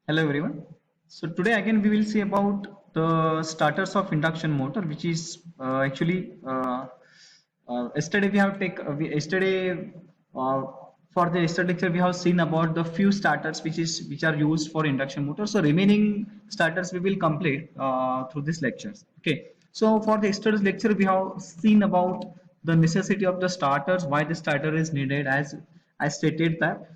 Hello everyone. So today again we will see about the starters of induction motor, which is actually yesterday we have yesterday for the yesterday lecture we have seen about the few starters which are used for induction motor. So remaining starters we will complete through these lectures. Okay. So for the yesterday's lecture we have seen about the necessity of the starters, why the starter is needed, as I stated that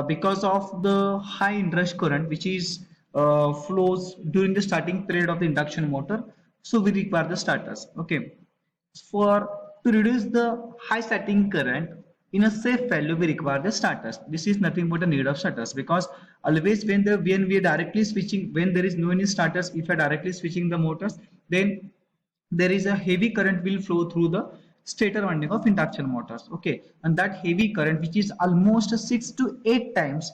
because of the high inrush current which is flows during the starting period of the induction motor, so we require the starters. Okay, for to reduce the high starting current in a safe value, we require the starters. This is nothing but a need of starters, because always when we are directly switching, when there is no any starters, if you are directly switching the motors, then there is a heavy current will flow through the stator winding of induction motors. Okay, and that heavy current, which is almost 6 to 8 times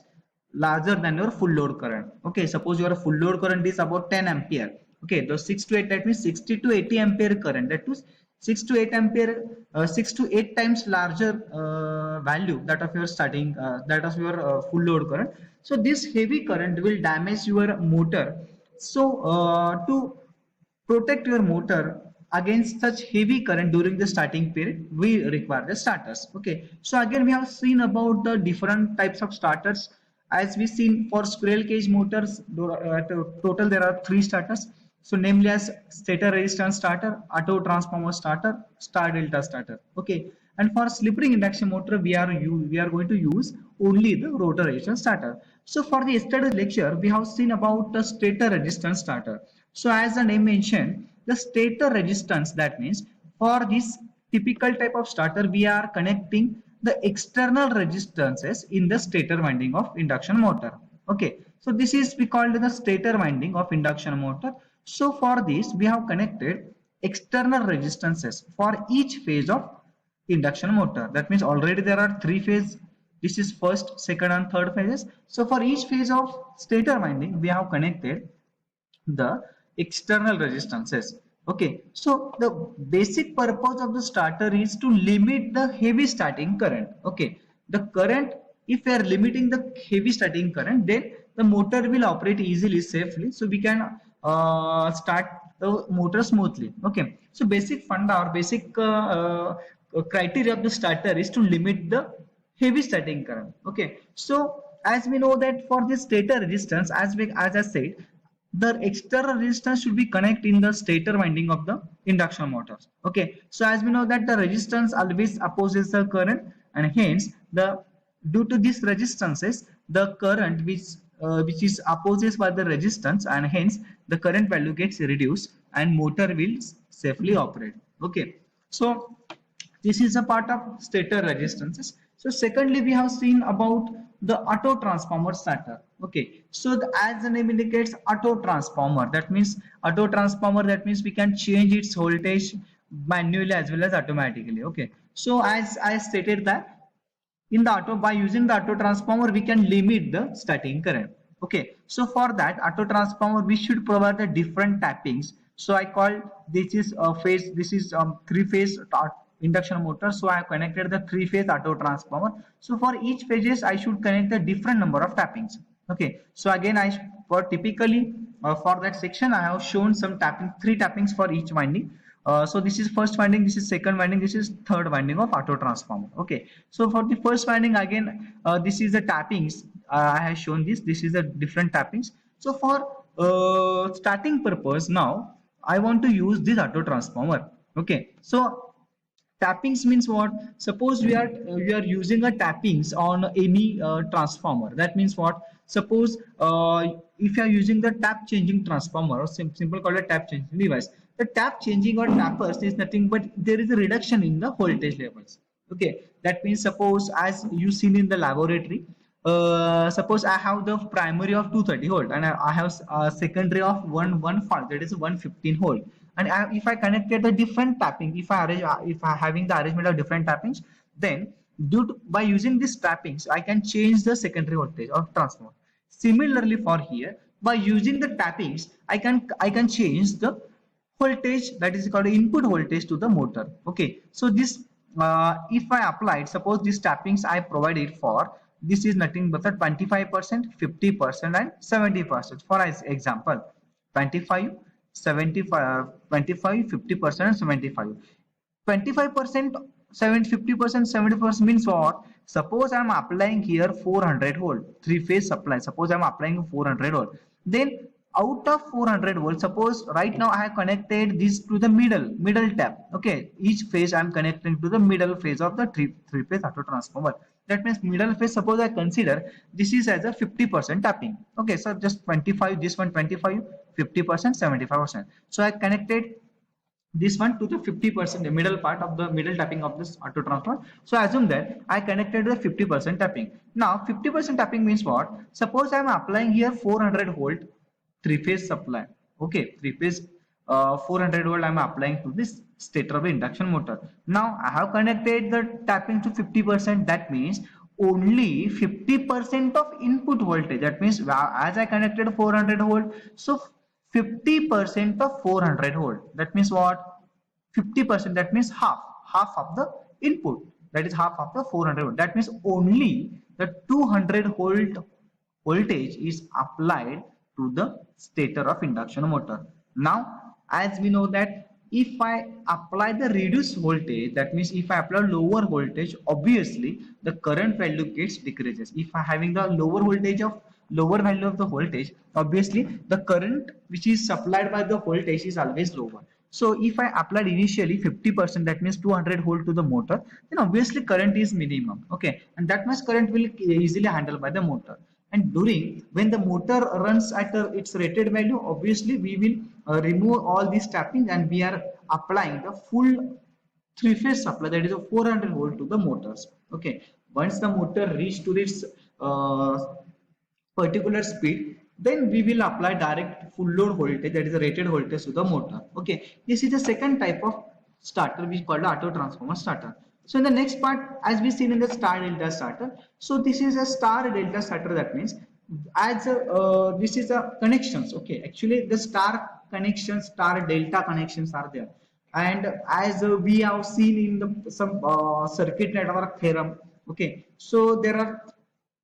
larger than your full load current. Okay, suppose your full load current is about 10 ampere. Okay, the 6 to 8, that means 60 to 80 ampere current, that was 6 to 8 ampere, 6 to 8 times larger value that of your starting that of your full load current. So this heavy current will damage your motor. So to protect your motor against such heavy current during the starting period, we require the starters. Okay, so again we have seen about the different types of starters. As we seen for squirrel cage motors, total there are three starters. So namely as stator resistance starter, auto transformer starter, star delta starter. Okay, and for slip ring induction motor we are going to use only the rotor resistance starter. So for the yesterday's lecture we have seen about the stator resistance starter. So as the name mentioned, the stator resistance, that means for this typical type of starter, we are connecting the external resistances in the stator winding of induction motor. Okay, so this is we called the stator winding of induction motor. So for this, we have connected external resistances for each phase of induction motor. That means already there are three phases. This is first, second, and third phases. So for each phase of stator winding, we have connected the external resistances. Okay, so the basic purpose of the starter is to limit the heavy starting current. Okay, the current, if we are limiting the heavy starting current, then the motor will operate easily, safely, so we can start the motor smoothly. Okay, so basic funda or basic criteria of the starter is to limit the heavy starting current. Okay, so as we know that for the stator resistance, as I said, the external resistance should be connected in the stator winding of the induction motors. Okay, so as we know that the resistance always opposes the current, and hence the due to these resistances, the current which is opposes by the resistance, and hence the current value gets reduced and motor will safely operate. Okay, so this is a part of stator resistances. So secondly, we have seen about the auto transformer starter. Okay, so as the name indicates, auto transformer, that means we can change its voltage manually as well as automatically. Okay, so as I stated that in the auto, by using the auto transformer we can limit the starting current. Okay, so for that auto transformer we should provide the different tappings. So I call this is a phase, this is three phase induction motor, so I have connected the three phase auto transformer. So for each phases I should connect a different number of tappings. Okay, so again I for typically for that section I have shown some tapping, three tappings for each winding. So this is first winding, this is second winding, this is third winding of auto transformer. Okay, so for the first winding again, this is the tappings. I have shown this is the different tappings. So for starting purpose, now I want to use this auto transformer. Okay, so tappings means what? Suppose we are using a tappings on any transformer. That means what? Suppose if you are using the tap changing transformer, or simple called a tap changing device, the tap changing or tappers is nothing but there is a reduction in the voltage levels. Okay, that means suppose as you seen in the laboratory, suppose I have the primary of 230 volt and I have a secondary of 115, that is 115 volt. And if I connected the different tapping, if I having the arrangement of different tappings, then by using these tappings I can change the secondary voltage of transformer. Similarly for here, by using the tappings I can change the voltage, that is called input voltage to the motor. Okay, so this if I applied, suppose these tappings I provided for this is nothing but the 25%, 50% and 70%. For example, 25, 75, 25, 50% and 75. 25%, 50%, 70% means what? Suppose I'm applying here 400 volt, three-phase supply. Suppose I'm applying 400 volt. Then out of 400 volts, suppose right now I have connected this to the middle tap. Okay, each phase I'm connecting to the middle phase of the three-phase auto transformer. That means middle phase, suppose I consider this is as a 50% tapping. Okay, so just 25, this one 25, 50%, 75%. So I connected this one to the 50%, the middle part of the middle tapping of this auto transformer. So assume that I connected the 50% tapping. Now 50% tapping means what? Suppose I am applying here 400 volt three-phase supply. Okay, three-phase 400 volt I am applying to this stator of induction motor. Now I have connected the tapping to 50%. That means only 50% of input voltage. That means as I connected 400 volt, so 50% of 400 volt. That means what? 50%. That means half of the input. That is half of the 400 volt. That means only the 200 volt voltage is applied to the stator of induction motor. Now, as we know that if I apply the reduced voltage, that means if I apply lower voltage, obviously the current value gets decreases. If I having the lower value of the voltage, obviously the current which is supplied by the voltage is always lower. So if I applied initially 50%, that means 200 volt to the motor, then obviously current is minimum. Okay, and that much current will easily handled by the motor. And when the motor runs at its rated value, obviously we will remove all these tapping and we are applying the full three-phase supply, that is a 400 volt to the motors. Okay, once the motor reach to its particular speed, then we will apply direct full load voltage, that is the rated voltage to the motor. Okay, this is the second type of starter which is called the auto transformer starter. So in the next part, as we seen in the star delta starter, so this is a star delta starter. That means as this is a connections. Okay, actually the star connections, star delta connections are there, and as we have seen in the some circuit network theorem. Okay, so there are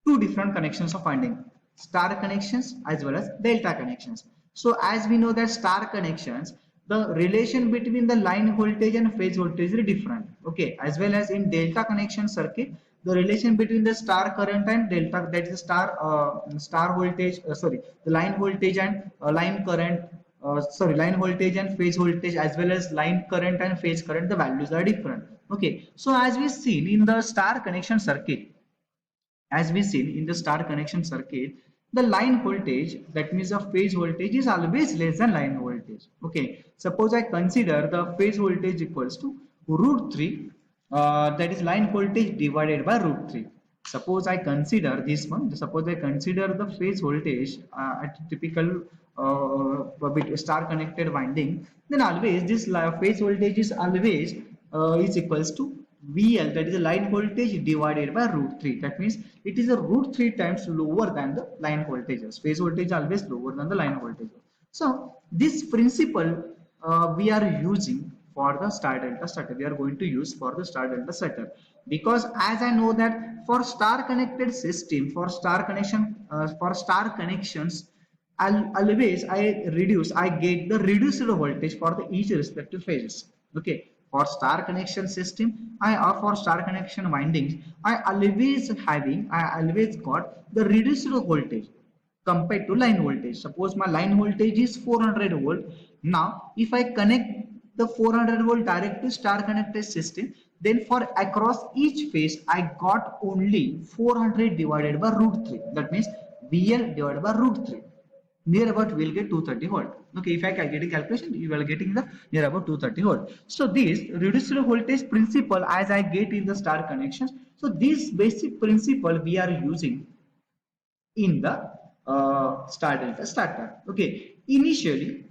two different connections of finding: star connections as well as delta connections. So as we know that star connections, the relation between the line voltage and phase voltage is different. Okay, as well as in delta connection circuit, the relation between the star current and delta, that is star voltage, the line voltage and line current, line voltage and phase voltage, as well as line current and phase current, the values are different. Okay, so as we seen in the star connection circuit, as we seen in the star connection circuit, the line voltage, that means the phase voltage, is always less than line voltage. Okay, suppose I consider the phase voltage equals to root 3, that is line voltage divided by root 3. Suppose I consider this one, suppose I consider the phase voltage at typical star connected winding, then always this phase voltage is always is equals to VL, that is the line voltage divided by root 3. That means it is a root 3 times lower than the line voltages. Phase voltage always lower than the line voltage. So this principle we are using for the star delta starter. We are going to use for the star delta starter, because as I know that for star connected system, for star connection, for star connections, always I get the reduced voltage for the each respective phases. Okay, for star connection system, for star connection windings, I always got the reduced voltage compared to line voltage. Suppose my line voltage is 400 volt. Now if I connect the 400 volt direct to star connected system, then for across each phase I got only 400 divided by root 3. That means VL divided by root 3. Near about we will get 230 volt. Okay, if I calculate calculation, you will getting the near about 230 volt. So this reduced voltage principle, as I get in the star connections, so this basic principle we are using in the star delta starter. Okay, initially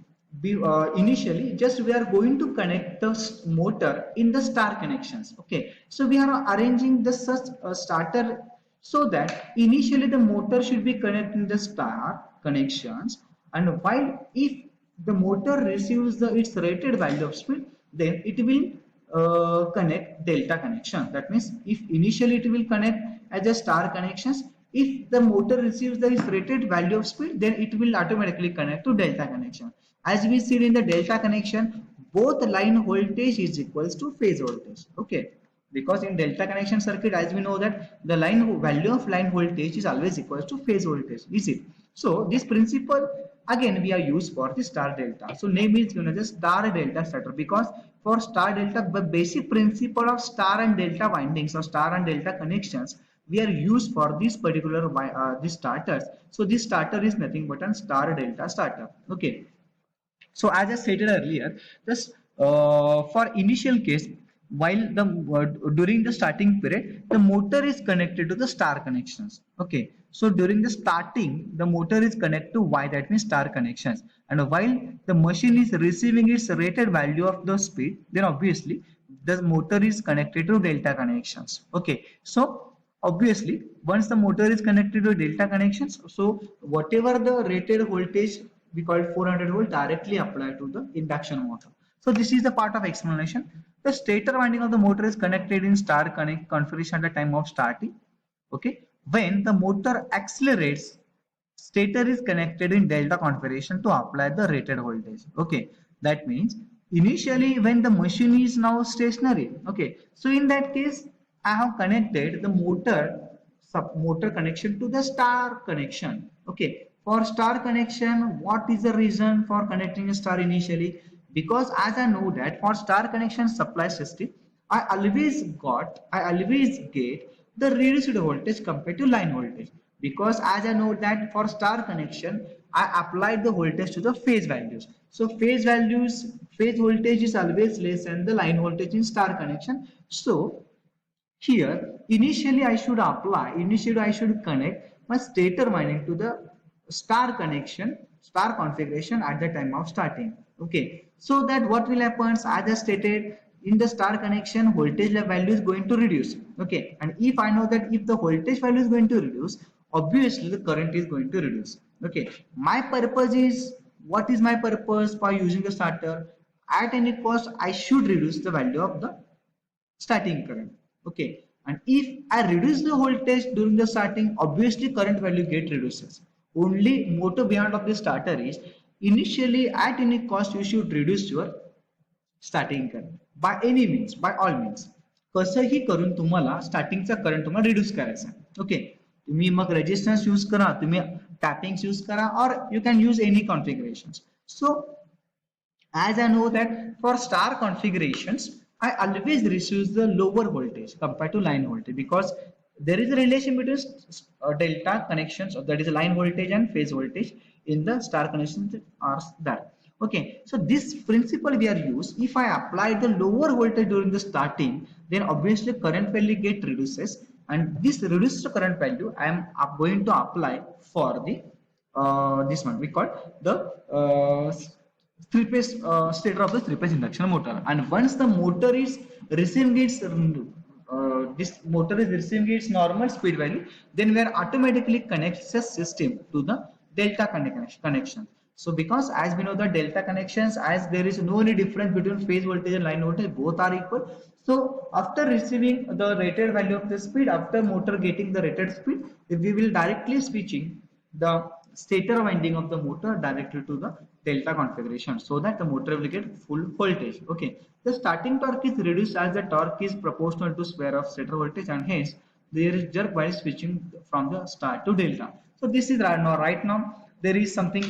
just we are going to connect the motor in the star connections. Okay, so we are arranging the such starter so that initially the motor should be connected in the star connections, and while if the motor receives its rated value of speed, then it will connect delta connection. That means if initially it will connect as a star connections. If the motor receives the rated value of speed, then it will automatically connect to delta connection. As we see in the delta connection, both line voltage is equals to phase voltage. Okay, because in delta connection circuit, as we know that the line value of line voltage is always equals to phase voltage, is it? So this principle again we are used for the star delta. So name is given as a star delta starter, because for star delta the basic principle of star and delta windings or star and delta connections we are used for this particular this starters. So this starter is nothing but a star delta starter. Okay, so as I stated earlier, this for initial case, while the during the starting period, the motor is connected to the star connections. Okay, so during the starting, the motor is connected to Y, that means star connections, and while the machine is receiving its rated value of the speed, then obviously the motor is connected to delta connections. Okay, so obviously once the motor is connected to delta connections, so whatever the rated voltage we call 400 volt directly apply to the induction motor. So this is the part of explanation. The stator winding of the motor is connected in star connect configuration at the time of starting. Okay, when the motor accelerates, stator is connected in delta configuration to apply the rated voltage. Okay, that means initially when the machine is now stationary. Okay, so in that case I have connected the motor connection to the star connection. Okay, for star connection, what is the reason for connecting a star initially? Because as I know that for star connection supply system, I always get the reduced voltage compared to line voltage. Because as I know that for star connection, I applied the voltage to the phase values. So phase voltage is always less than the line voltage in star connection. So here, initially I should connect my stator winding to the star configuration at the time of starting. Okay, so that what will happen, as I stated, in the star connection, voltage value is going to reduce. Okay, and if I know that if the voltage value is going to reduce, obviously the current is going to reduce. Okay, my purpose is, what is my purpose for using the starter? At any cost, I should reduce the value of the starting current. Okay, and if I reduce the voltage during the starting, obviously current value get reduces. Only motto beyond of the starter is, initially at any cost you should reduce your starting current by any means, by all means. कसंही करून तुम्हाला स्टार्टिंगचा current तुम्हाला reduce करायचा आहे. Okay, तुम्ही मग resistance use करा, तुम्ही टॅपिंग्स use करा, और you can use any configuration. So as I know that for star configurations, I always receive the lower voltage compared to line voltage, because there is a relation between delta connections, or that is line voltage and phase voltage in the star connections are there. Okay, so this principle we are used. If I apply the lower voltage during the starting, then obviously current value get reduces, and this reduced current value I am going to apply for the this one we call the three-phase stator of the three-phase induction motor. And once the motor is receiving its this motor is receiving its normal speed value, then we are automatically connects the system to the delta connection. So because as we know the delta connections, as there is no any difference between phase voltage and line voltage, both are equal. So after receiving the rated value of the speed, after motor getting the rated speed, we will directly switching the stator winding of the motor directly to the delta configuration, so that the motor will get full voltage. Okay, the starting torque is reduced as the torque is proportional to square of stator voltage, and hence there is jerk while switching from the star to delta. So this is right now there is something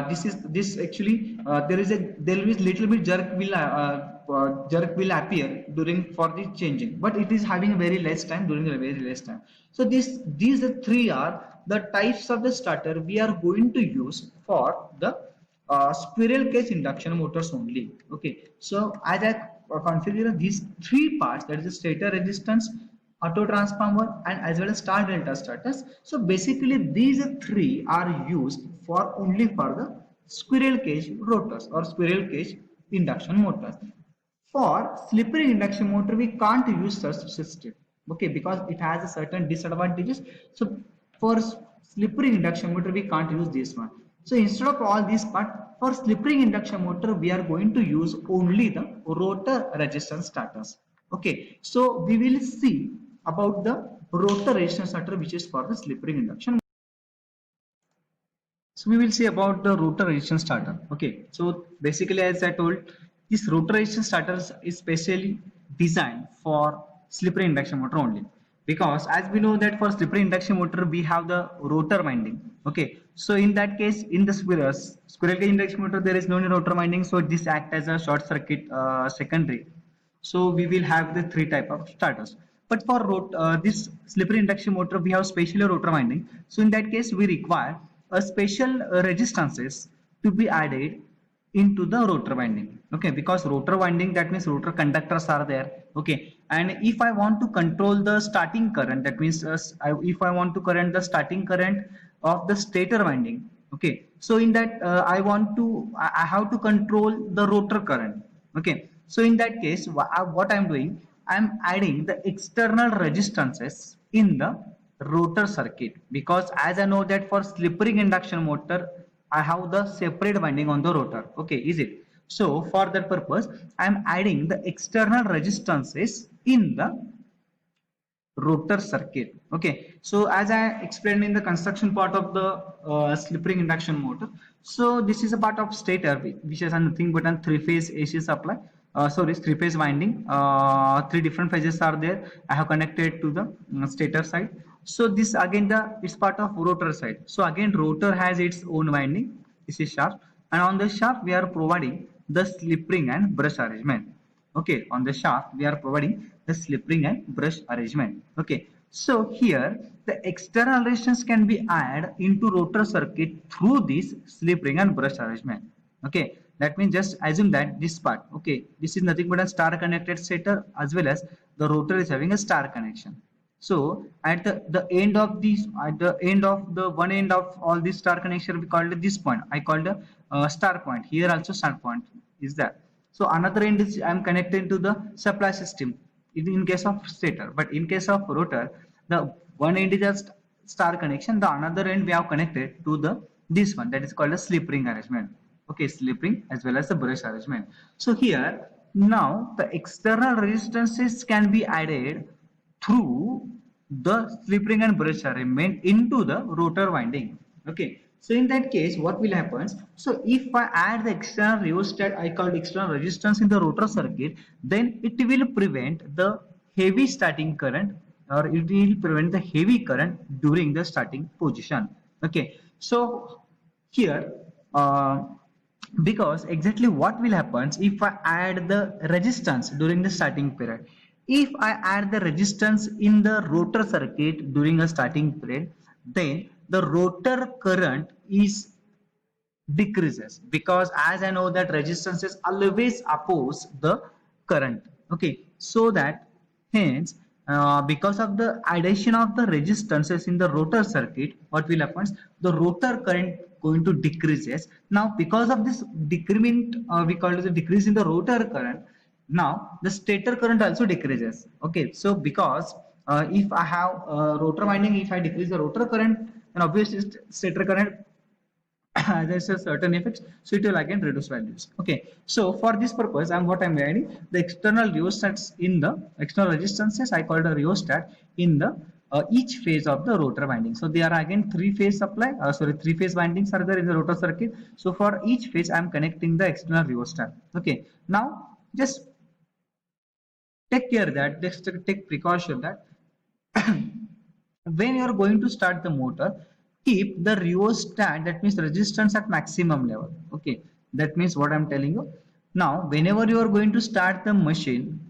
this actually there will be little bit jerk will appear during for the changing, but it is having very less time, during a very less time. So these three are the types of the starter we are going to use for the squirrel cage induction motors only. Okay, so as I configure these three parts, that is the stator resistance, auto transformer, and as well as star delta starters. So basically these three are used for only for the squirrel cage rotors or squirrel cage induction motors. For slippery induction motor we can't use such system. Okay, because it has a certain disadvantages. So for slippery induction motor we can't use this one. So instead of all this part, for slippery induction motor we are going to use only the rotor resistance starters. Okay, so we will see about the rotor resistance starter, which is for the slip ring induction. So we will see about the rotor resistance starter. Okay, so basically, as I told, this rotor resistance starters is specially designed for slip ring induction motor only, because as we know that for slip ring induction motor we have the rotor winding. Okay, so in that case, in the squirrel cage induction motor there is no rotor winding, so this act as a short circuit secondary. So we will have the three type of starters. But for this slippery induction motor, we have special rotor winding. So in that case, we require a special resistances to be added into the rotor winding. Okay, because rotor winding, that means rotor conductors are there. Okay, and if I want to control the starting current, that means if I want to current the starting current of the stator winding. Okay, so in that I have to control the rotor current. Okay, so in that case, what I'm doing, I'm adding the external resistances in the rotor circuit, because as I know that for slip ring induction motor, I have the separate winding on the rotor. Okay, is it? So for that purpose, I'm adding the external resistances in the rotor circuit. Okay, so as I explained in the construction part of the slip ring induction motor, so this is a part of stator which is nothing but a three-phase AC supply. Sorry, three-phase winding. Three different phases are there. I have connected to the stator side. So this again it's part of rotor side. So again rotor has its own winding. This is shaft, and on the shaft we are providing the slip ring and brush arrangement. Okay, on the shaft we are providing the slip ring and brush arrangement. Okay, so here the external resistance can be added into rotor circuit through this slip ring and brush arrangement. Okay, that means just assume that this part, okay, this is nothing but a star connected stator, as well as the rotor is having a star connection. So at the end of this, at the end of the one end of all this star connection, we called it this point. I called a star point. Here also star point is there. So another end is I am connected to the supply system in case of stator, but in case of rotor, the one end is a star connection, the another end we have connected to the this one, that is called a slip ring arrangement. Okay, slip ring as well as the brush arrangement. So here now the external resistances can be added through the slip ring and brush arrangement into the rotor winding. Okay, so in that case, what will happen? So if I add the external rheostat, I call external resistance in the rotor circuit, then it will prevent the heavy starting current, or it will prevent the heavy current during the starting position. Okay, so here, because exactly what will happen if I add the resistance during the starting period. If I add the resistance in the rotor circuit during a starting period, then the rotor current is decreases, because as I know that resistances always oppose the current. Okay, so that hence because of the addition of the resistances in the rotor circuit, what will happen? The rotor current going to decreases. Now because of this decrement, we call it the decrease in the rotor current, now the stator current also decreases. Okay, so because if I have rotor winding, if I decrease the rotor current, then obviously stator current there's a certain effects, so it will again reduce values. Okay, so for this purpose I'm adding the external rheostats in the external resistances, I call the rheostat in the each phase of the rotor winding. So there are again three-phase supply, three-phase windings are there in the rotor circuit. So for each phase I'm connecting the external rheostat. Okay, now just take care that, just take precaution that when you are going to start the motor, keep the rheostat, that means resistance, at maximum level. Okay, that means what I'm telling you. Now whenever you are going to start the machine,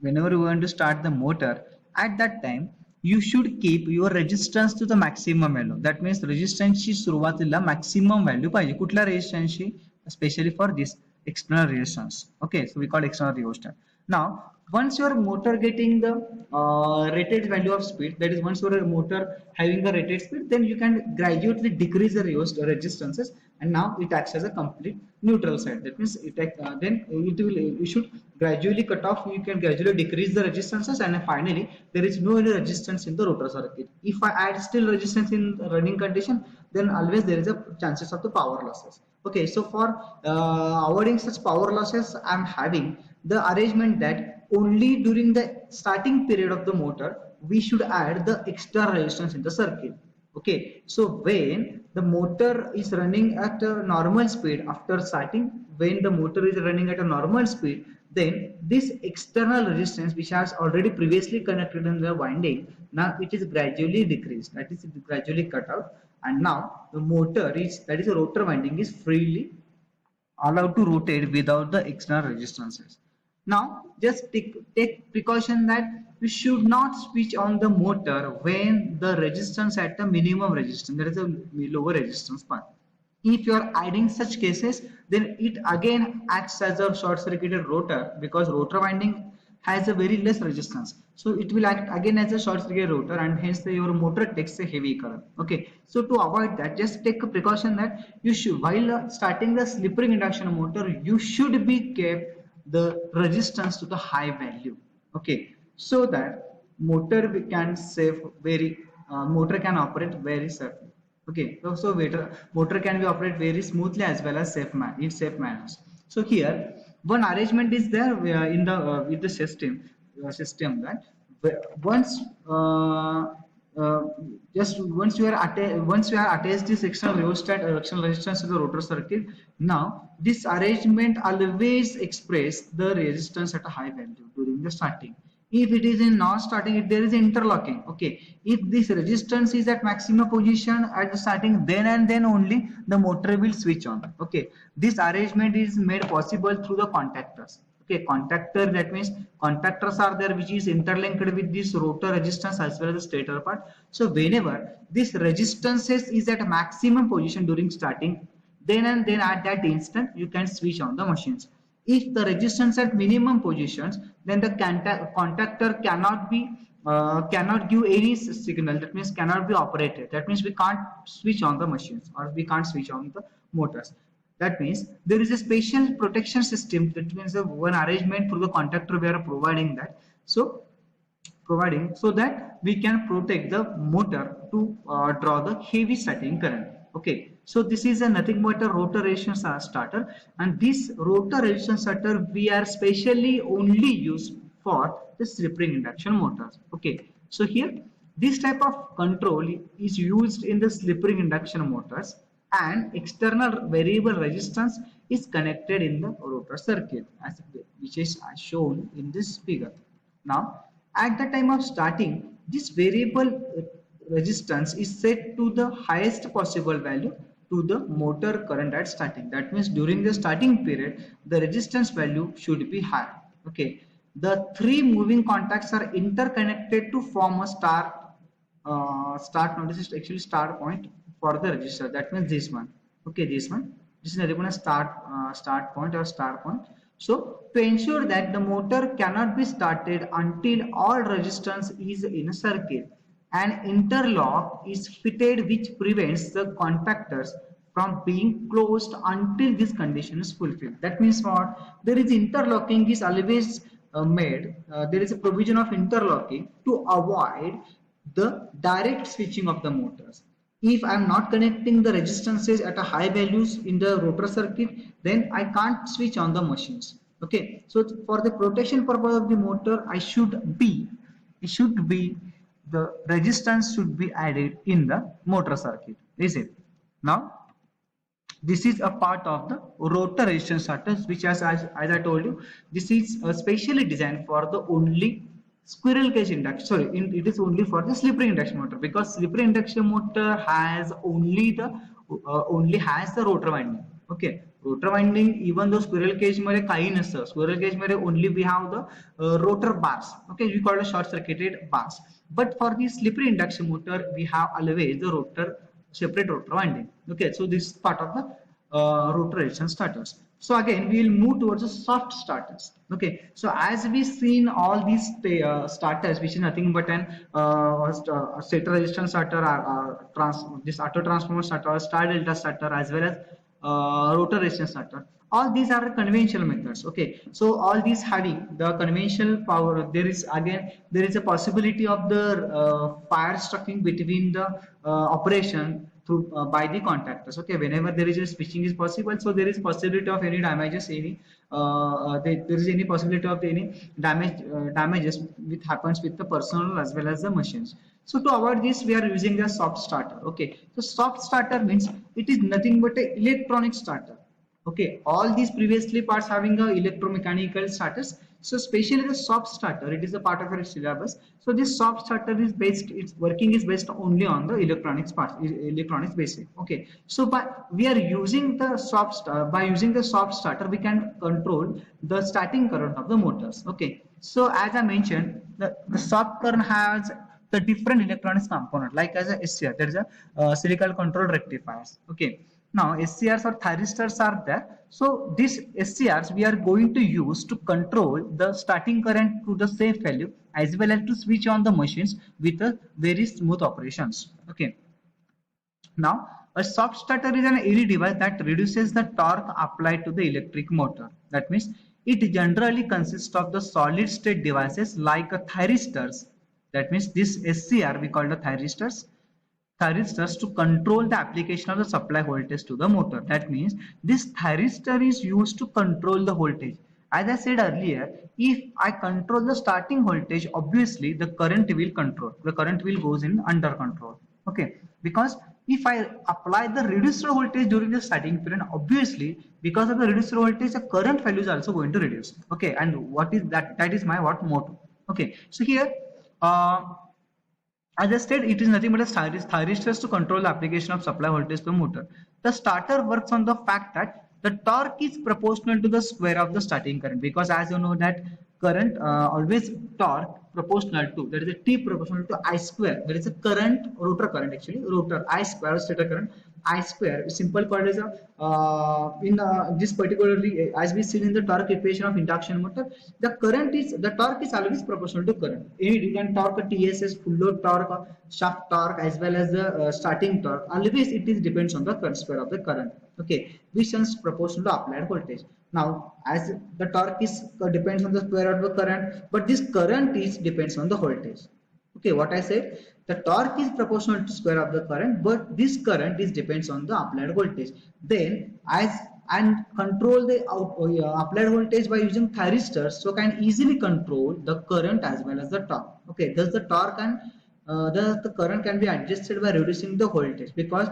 whenever you are going to start the motor, at that time you should keep your resistance to the maximum value. That means resistance ची सुरुवातीला maximum value पाहिजे. कुठल्या resistance ची? Especially for this external resistance. Okay, so we call external rheostat. Now once your motor getting the rated value of speed, that is once your motor having the rated speed, then you can gradually decrease the resistances, and now it acts as a complete neutral side. That means then it will, you should gradually cut off, you can gradually decrease the resistances, and finally there is no any resistance in the rotor circuit. If I add still resistance in running condition, then always there is a chances of the power losses. Okay, so for avoiding such power losses, I'm having the arrangement that only during the starting period of the motor we should add the extra resistance in the circuit. Okay, so when the motor is running at a normal speed after starting, when the motor is running at a normal speed, then this external resistance which has already previously connected in the winding, now it is gradually decreased, that is gradually cut out, and now the motor is, that is a rotor winding, is freely allowed to rotate without the external resistances. Now, just take precaution that you should not switch on the motor when the resistance at the minimum resistance, there is a lower resistance part. If you are adding such cases, then it again acts as a short circuited rotor, because rotor winding has a very less resistance, so it will act again as a short circuit rotor, and hence your motor takes a heavy current. Okay, so to avoid that, just take a precaution that you should, while starting the slip ring induction motor, you should be kept the resistance to the high value. Okay, so that motor can save very motor can operate very safely. Okay, so motor can be operate very smoothly as well as in safe manners. So here one arrangement is there in the with the system that once uh, just once you are attached this external rheostat or external resistance to the rotor circuit, now this arrangement always express the resistance at a high value during the starting. If it is in non-starting, if there is interlocking, okay, if this resistance is at maximum position at the starting, then and then only the motor will switch on. Okay, this arrangement is made possible through the contactors. Okay, contactor, that means contactors are there which is interlinked with this rotor resistance as well as the stator part. So whenever this resistance is at maximum position during starting, then and then at that instant you can switch on the machines. If the resistance at minimum positions, then the contactor cannot give any signal, that means cannot be operated, that means we can't switch on the machines or we can't switch on the motors. That means there is a special protection system, that means the one arrangement through the contactor we are providing that, so that we can protect the motor to draw the heavy starting current. Okay, so this is a nothing but a rotor resistance starter, and this rotor resistance starter we are specially only used for the slip ring induction motors. Okay, so here this type of control is used in the slip ring induction motors, and external variable resistance is connected in the rotor circuit, as which is shown in this figure. Now at the time of starting, this variable resistance is set to the highest possible value to the motor current at starting. That means during the starting period, the resistance value should be high. Okay, the three moving contacts are interconnected to form a start. Now this is actually start point for the resistor. That means this one. Okay, this one. This is a start point or start point. So to ensure that the motor cannot be started until all resistance is in a circuit, an interlock is fitted which prevents the contactors from being closed until this condition is fulfilled. That means what? There is interlocking is always made. There is a provision of interlocking to avoid the direct switching of the motors. If I am not connecting the resistances at a high values in the rotor circuit, then I can't switch on the machines. Okay, so for the protection purpose of the motor, it should be the resistance should be added in the motor circuit. Is it? Now this is a part of the rotor resistance starters, which as I told you, this is specially designed for the only squirrel cage induction. Sorry, it is only for the slip ring induction motor, because slip ring induction motor has only has the rotor winding. Okay, rotor winding, even though squirrel cage मध्ये काही नसतं, squirrel cage मध्ये only we have the rotor bars. Okay, we call it short circuited bars. But for the slip ring induction motor, we have always the separate rotor winding. Okay, so this is part of the rotor resistance starters. So again we will move towards the soft starters. Okay, so as we seen all these starters, which is nothing but an stator resistance starter, this auto transformer starter, star delta starter, as well as rotor resistance starter, All these are conventional methods. Okay, so all these having the conventional power, there is again there is a possibility of the fire striking between the operation through by the contactors. Okay, whenever there is a switching is possible, so there is possibility of any damages, any there is any possibility of any damages which happens with the personnel as well as the machines. So to avoid this, we are using the soft starter. Okay, so soft starter means it is nothing but a electronic starter. Okay, all these previously parts having a electromechanical starters. So especially the soft starter, it is a part of your syllabus. So this soft starter is based, its working is based only on the electronics part, electronics basic. Okay, so we are using the by using the soft starter, we can control the starting current of the motors. Okay, so as I mentioned, the soft current has the different electronics component, like as a SCR, there is a silicon control rectifiers. Okay, now SCRs or thyristors are there. So these SCRs we are going to use to control the starting current to the safe value as well as to switch on the machines with a very smooth operations. Okay. Now a soft starter is an airy device that reduces the torque applied to the electric motor. That means it generally consists of the solid state devices like a thyristors. That means this SCR we call the thyristors to control the application of the supply voltage to the motor. That means this thyristor is used to control the voltage. As I said earlier, if I control the starting voltage, obviously the current will control. The current will goes in under control. Okay, because if I apply the reducer voltage during the starting period, obviously because of the reducer voltage, the current value is also going to reduce. Okay, and what is that? That is my what motto. Okay, so here. As I said, it is nothing but a thyristors to control the application of supply voltage to the motor. The starter works on the fact that the torque is proportional to the square of the starting current, because as you know that current always torque proportional to, there is a T proportional to I square. There is a current, rotor current actually, rotor I square, stator current I square. Simple called as a in this particularly as we see in the torque equation of induction motor, the torque is always proportional to current. You can torque a TSS, full load torque, shaft torque as well as the starting torque. Always it is depends on the current square of the current. Okay, which is proportional to applied voltage. Now, as the torque is depends on the square of the current, but this current is depends on the voltage. Okay, what I said, the torque is proportional to square of the current, but this current is depends on the applied voltage. Then, as and control the applied voltage by using thyristors, so can easily control the current as well as the torque. Okay, thus the torque and the current can be adjusted by reducing the voltage, because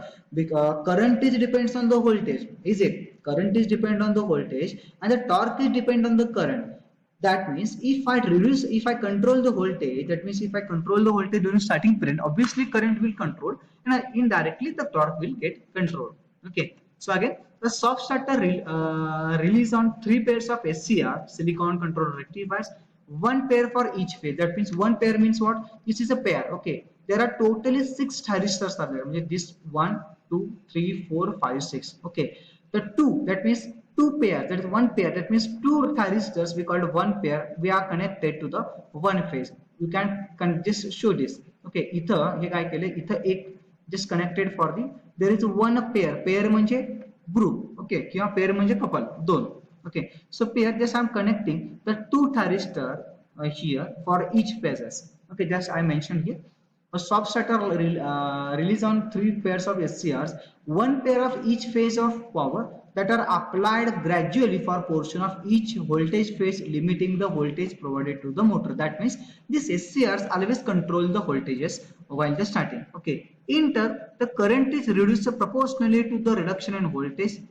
current is depends on the voltage. Is it? Current is depend on the voltage and the torque is depend on the current. That means if I control the voltage, that means if I control the voltage during starting period, obviously current will control and indirectly the torque will get controlled. Okay. So again, the soft starter release on 3 pairs of SCR, silicon control rectifiers, 1 pair for each phase. That means 1 pair means what? This is a pair. Okay. There are totally 6 thyristors are there. This 1, 2, 3, 4, 5, 6. Okay. The 2, that means 2 pairs, that is 1 pair, that means 2 thyristors we called 1 pair, we are connected to the 1 phase. You can just show this. Okay, इथं हे काय केले, इथं एक just connected for the, there is 1 pair म्हणजे group. Okay, किंवा pair म्हणजे couple, 2. Okay, so pair, just I am connecting the 2 thyristor here for each phases. Okay, just I mentioned here. A soft starter release on 3 pairs of SCRs, 1 pair of each phase of power that are applied gradually for portion of each voltage phase, limiting the voltage provided to the motor. That means these SCRs always control the voltages while the starting. Okay. In turn, the current is reduced proportionally to the reduction in voltage.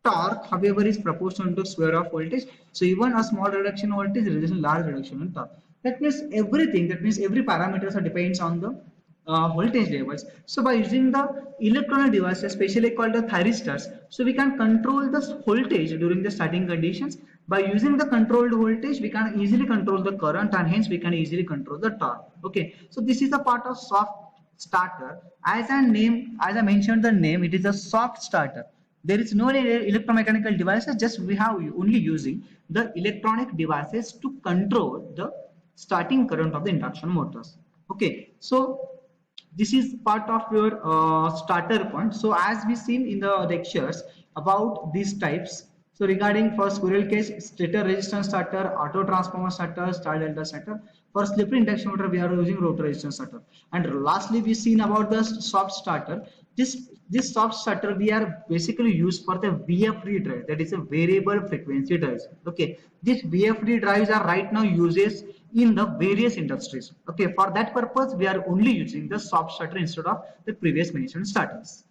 Torque, however, is proportional to square of voltage. So even a small reduction in voltage results in large reduction in torque. That means everything, that means every parameters depends on the voltage levels. So by using the electronic devices, especially called the thyristors, so we can control the voltage during the starting conditions. By using the controlled voltage, we can easily control the current and hence we can easily control the torque. Okay, so this is a part of soft starter. As I mentioned the name, it is a soft starter. There is no electromechanical devices, just we have only using the electronic devices to control the starting current of the induction motors. Okay, so this is part of your starter point. So as we seen in the lectures about these types, So regarding for squirrel cage, stator resistance starter, auto transformer starter, star delta starter. For slippery induction motor, we are using rotor resistance starter. And lastly, we seen about the soft starter. This soft starter we are basically used for the VFD drive, that is a variable frequency drives. Okay, these VFD drives are right now uses in the various industries. Okay, for that purpose, we are only using the soft starter instead of the previous mentioned starters.